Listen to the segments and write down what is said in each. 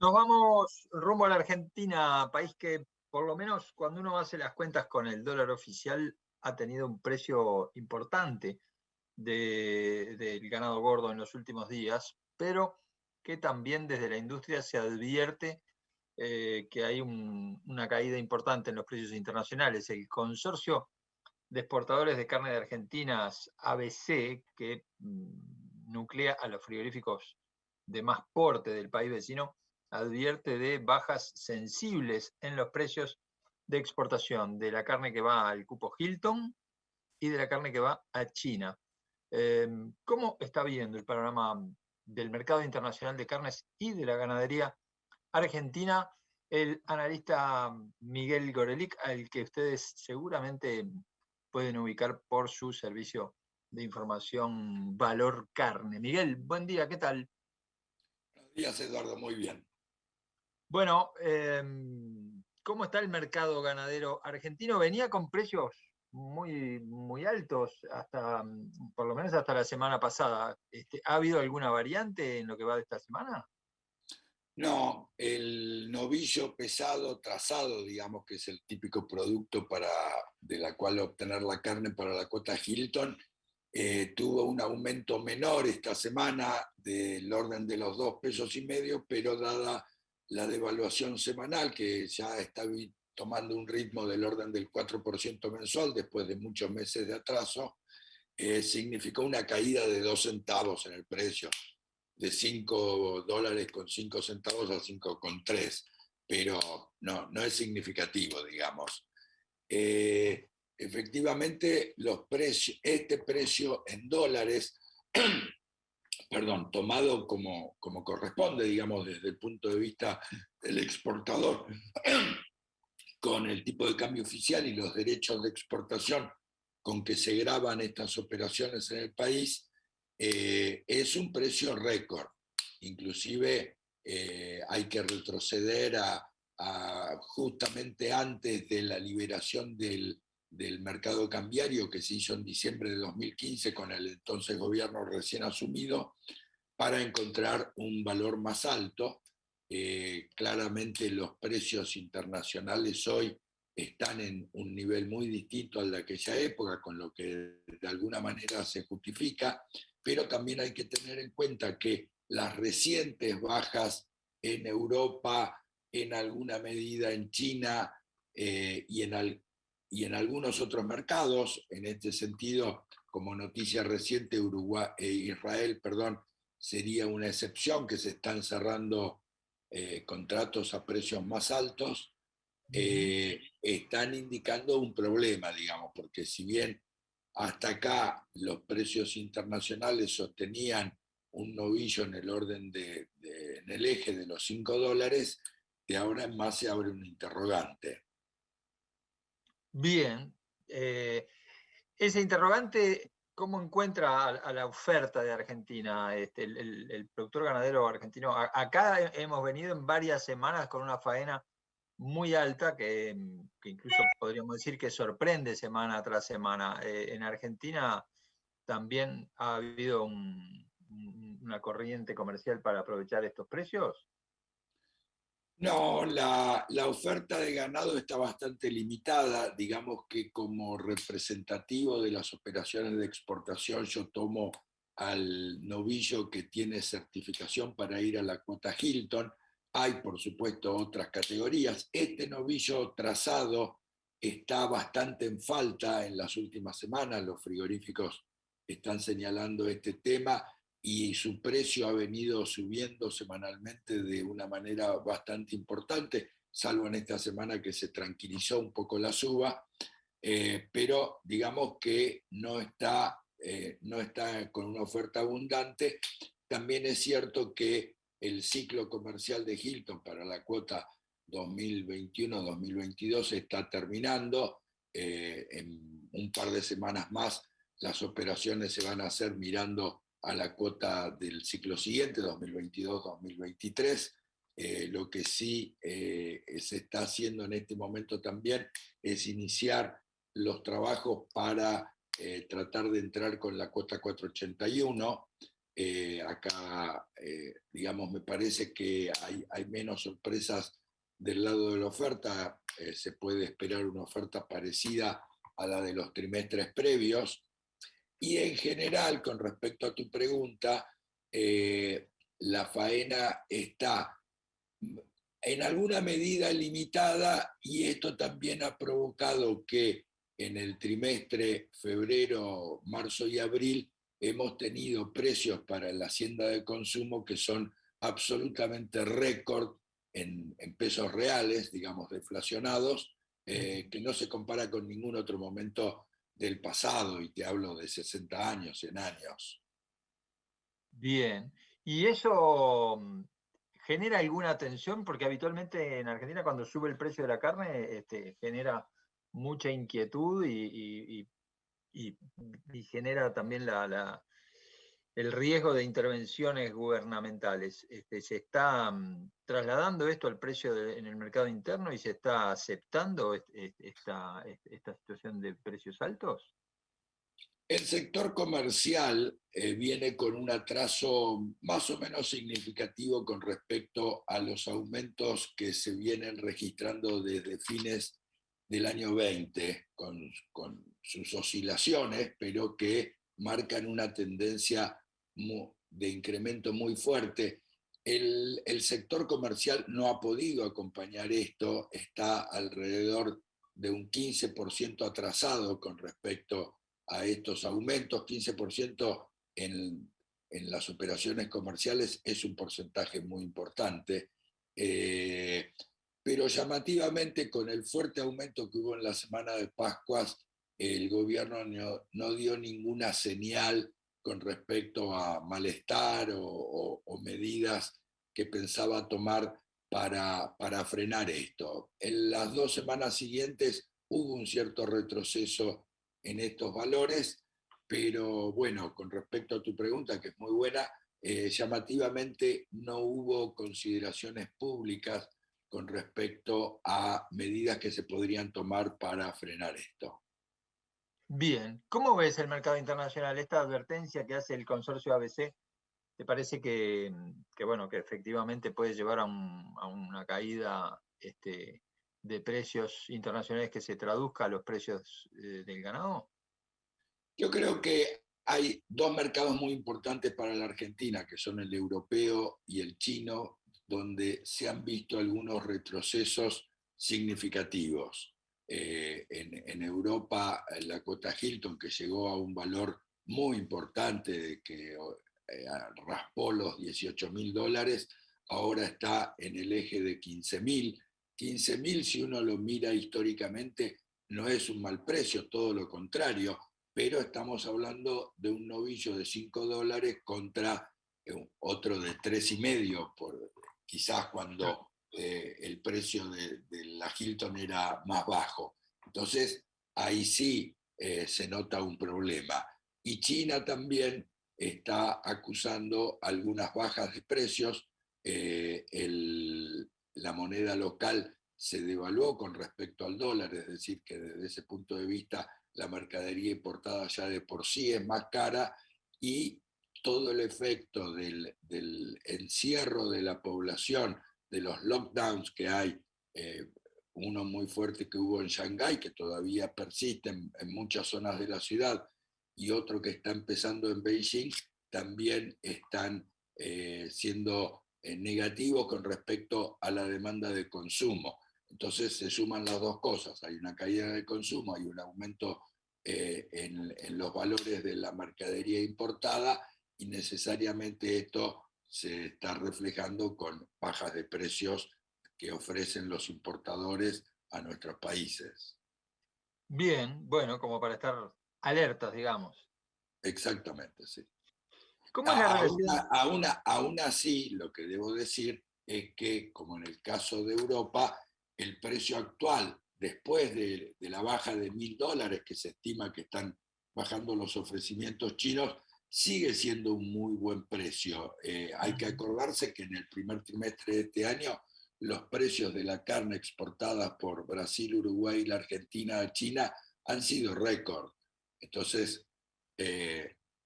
Nos vamos rumbo a la Argentina, país que por lo menos cuando uno hace las cuentas con el dólar oficial ha tenido un precio importante del ganado gordo en los últimos días, pero que también desde la industria se advierte que hay una caída importante en los precios internacionales. El consorcio de exportadores de carne de Argentinas, ABC, que nuclea a los frigoríficos de más porte del país vecino, advierte de bajas sensibles en los precios de exportación de la carne que va al cupo Hilton y de la carne que va a China. ¿Cómo está viendo el panorama del mercado internacional de carnes y de la ganadería argentina el analista Miguel Gorelick, al que ustedes seguramente pueden ubicar por su servicio de información Valor Carne? Miguel, buen día, ¿qué tal? Buenos días, Eduardo, muy bien. Bueno, ¿cómo está el mercado ganadero argentino? Venía con precios muy altos, hasta, por lo menos hasta la semana pasada. ¿Ha habido alguna variante en lo que va de esta semana? No, el novillo pesado trazado, digamos que es el típico producto de la cual obtener la carne para la cuota Hilton, tuvo un aumento menor esta semana del orden de los 2,5 pesos, pero dada la devaluación semanal que ya está tomando un ritmo del orden del 4% mensual después de muchos meses de atraso, significó una caída de 2 centavos en el precio, de $5,05 a 5,3, pero no es significativo, digamos. Efectivamente, este precio en dólares, perdón, tomado como corresponde, digamos, desde el punto de vista del exportador, con el tipo de cambio oficial y los derechos de exportación con que se graban estas operaciones en el país, es un precio récord. Inclusive hay que retroceder a justamente antes de la liberación del mercado cambiario que se hizo en diciembre de 2015 con el entonces gobierno recién asumido, para encontrar un valor más alto. Claramente los precios internacionales hoy están en un nivel muy distinto al de aquella época, con lo que de alguna manera se justifica, pero también hay que tener en cuenta que las recientes bajas en Europa, en alguna medida en China y en algunos otros mercados, en este sentido, como noticia reciente, Israel, perdón, sería una excepción, que se están cerrando contratos a precios más altos, están indicando un problema, digamos, porque si bien hasta acá los precios internacionales sostenían un novillo en el orden en el eje de los $5, de ahora en más se abre un interrogante. Bien. Ese interrogante, ¿cómo encuentra a la oferta de Argentina el productor ganadero argentino? Acá hemos venido en varias semanas con una faena muy alta que incluso podríamos decir que sorprende semana tras semana. En Argentina también ha habido una corriente comercial para aprovechar estos precios. No, la oferta de ganado está bastante limitada. Digamos que como representativo de las operaciones de exportación yo tomo al novillo que tiene certificación para ir a la cuota Hilton. Hay, por supuesto, otras categorías. Este novillo trazado está bastante en falta en las últimas semanas. Los frigoríficos están señalando este tema y su precio ha venido subiendo semanalmente de una manera bastante importante, salvo en esta semana que se tranquilizó un poco la suba, pero digamos que no está con una oferta abundante. También es cierto que el ciclo comercial de Hilton para la cuota 2021-2022 está terminando. En un par de semanas más las operaciones se van a hacer mirando a la cuota del ciclo siguiente, 2022-2023. Lo que sí se está haciendo en este momento también es iniciar los trabajos para tratar de entrar con la cuota 481. Acá, digamos, me parece que hay menos sorpresas del lado de la oferta. Se puede esperar una oferta parecida a la de los trimestres previos. Y en general, con respecto a tu pregunta, la faena está en alguna medida limitada, y esto también ha provocado que en el trimestre febrero, marzo y abril hemos tenido precios para la hacienda de consumo que son absolutamente récord en pesos reales, digamos, deflacionados, que no se compara con ningún otro momento del pasado, y te hablo de 60 años, 100 años. Bien. ¿Y eso genera alguna tensión? Porque habitualmente en Argentina cuando sube el precio de la carne genera mucha inquietud y genera también el riesgo de intervenciones gubernamentales. ¿Se está trasladando esto al precio en el mercado interno y se está aceptando esta situación de precios altos? El sector comercial viene con un atraso más o menos significativo con respecto a los aumentos que se vienen registrando desde fines del año 20, con sus oscilaciones, pero que marcan una tendencia de incremento muy fuerte. El sector comercial no ha podido acompañar esto, está alrededor de un 15% atrasado con respecto a estos aumentos. 15% en las operaciones comerciales es un porcentaje muy importante, pero llamativamente, con el fuerte aumento que hubo en la semana de Pascuas, el gobierno no dio ninguna señal con respecto a malestar o medidas que pensaba tomar para frenar esto. En las 2 semanas siguientes hubo un cierto retroceso en estos valores, pero bueno, con respecto a tu pregunta, que es muy buena, llamativamente no hubo consideraciones públicas con respecto a medidas que se podrían tomar para frenar esto. Bien, ¿cómo ves el mercado internacional? Esta advertencia que hace el consorcio ABC, ¿te parece bueno, que efectivamente puede llevar a una caída de precios internacionales que se traduzca a los precios del ganado? Yo creo que hay 2 mercados muy importantes para la Argentina, que son el europeo y el chino, donde se han visto algunos retrocesos significativos. En Europa, la cuota Hilton, que llegó a un valor muy importante, que raspó los $18.000, ahora está en el eje de 15.000. 15.000, si uno lo mira históricamente, no es un mal precio, todo lo contrario, pero estamos hablando de un novillo de $5 contra otro de 3,5, quizás cuando el precio de la Hilton era más bajo. Entonces, ahí sí se nota un problema. Y China también está acusando algunas bajas de precios. La moneda local se devaluó con respecto al dólar, es decir, que desde ese punto de vista la mercadería importada ya de por sí es más cara, y todo el efecto del encierro de la población, de los lockdowns que hay, uno muy fuerte que hubo en Shanghái, que todavía persiste en muchas zonas de la ciudad, y otro que está empezando en Beijing, también están siendo negativos con respecto a la demanda de consumo. Entonces se suman las dos cosas, hay una caída de consumo, hay un aumento en los valores de la mercadería importada, y necesariamente esto se está reflejando con bajas de precios que ofrecen los importadores a nuestros países. Bien, bueno, como para estar alertas, digamos. Exactamente, sí. ¿Cómo es la relación? Aún así, lo que debo decir es que, como en el caso de Europa, el precio actual, después de la baja de $1.000 que se estima que están bajando los ofrecimientos chinos, sigue siendo un muy buen precio. Hay que acordarse que en el primer trimestre de este año los precios de la carne exportada por Brasil, Uruguay, la Argentina a China han sido récord. Entonces,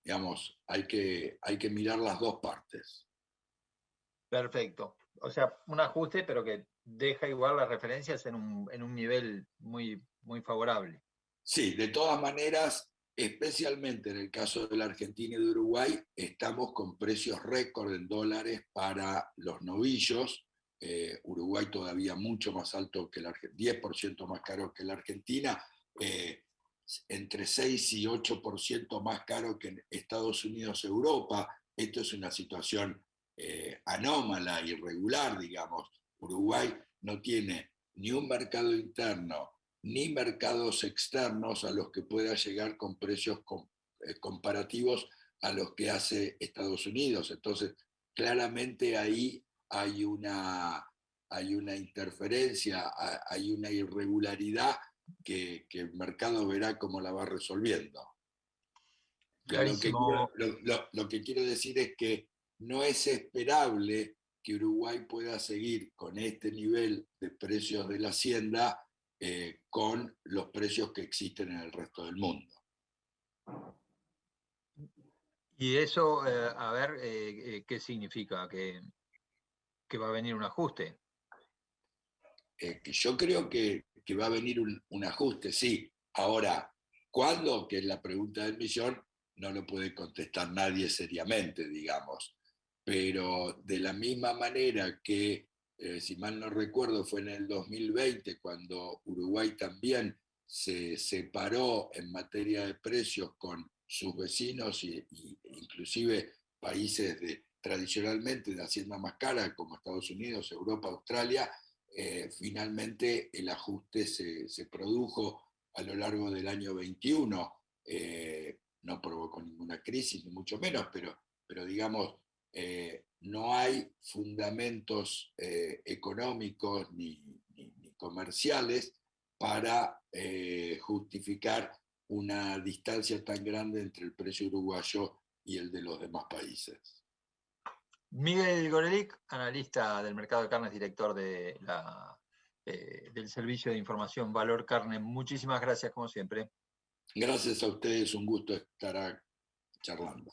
digamos, hay que mirar las dos partes. Perfecto. O sea, un ajuste, pero que deja igual las referencias en un nivel muy, muy favorable. Sí, de todas maneras, especialmente en el caso de la Argentina y de Uruguay, estamos con precios récord en dólares para los novillos. Uruguay todavía mucho más alto que la Argentina, 10% más caro que la Argentina, eh, entre 6 y 8% más caro que en Estados Unidos, Europa. Esto es una situación anómala, irregular, digamos. Uruguay no tiene ni un mercado interno, ni mercados externos a los que pueda llegar con precios comparativos a los que hace Estados Unidos. Entonces, claramente ahí hay una interferencia, hay una irregularidad que el mercado verá cómo la va resolviendo. Clarísimo. Lo que quiero decir es que no es esperable que Uruguay pueda seguir con este nivel de precios de la hacienda con los precios que existen en el resto del mundo. Y eso, a ver, ¿qué significa? Que va a venir un ajuste. Que yo creo que va a venir un ajuste, sí. Ahora, ¿cuándo? Que es la pregunta del millón, no lo puede contestar nadie seriamente, digamos. Pero de la misma manera que, si mal no recuerdo, fue en el 2020 cuando Uruguay también se separó en materia de precios con sus vecinos y inclusive países tradicionalmente de hacienda más cara como Estados Unidos, Europa, Australia, finalmente el ajuste se produjo a lo largo del año 21. No provocó ninguna crisis, ni mucho menos, pero digamos, no hay fundamentos económicos ni comerciales para justificar una distancia tan grande entre el precio uruguayo y el de los demás países. Miguel Gorelick, analista del mercado de carnes, director del servicio de información Valor Carne. Muchísimas gracias, como siempre. Gracias a ustedes, un gusto estar charlando.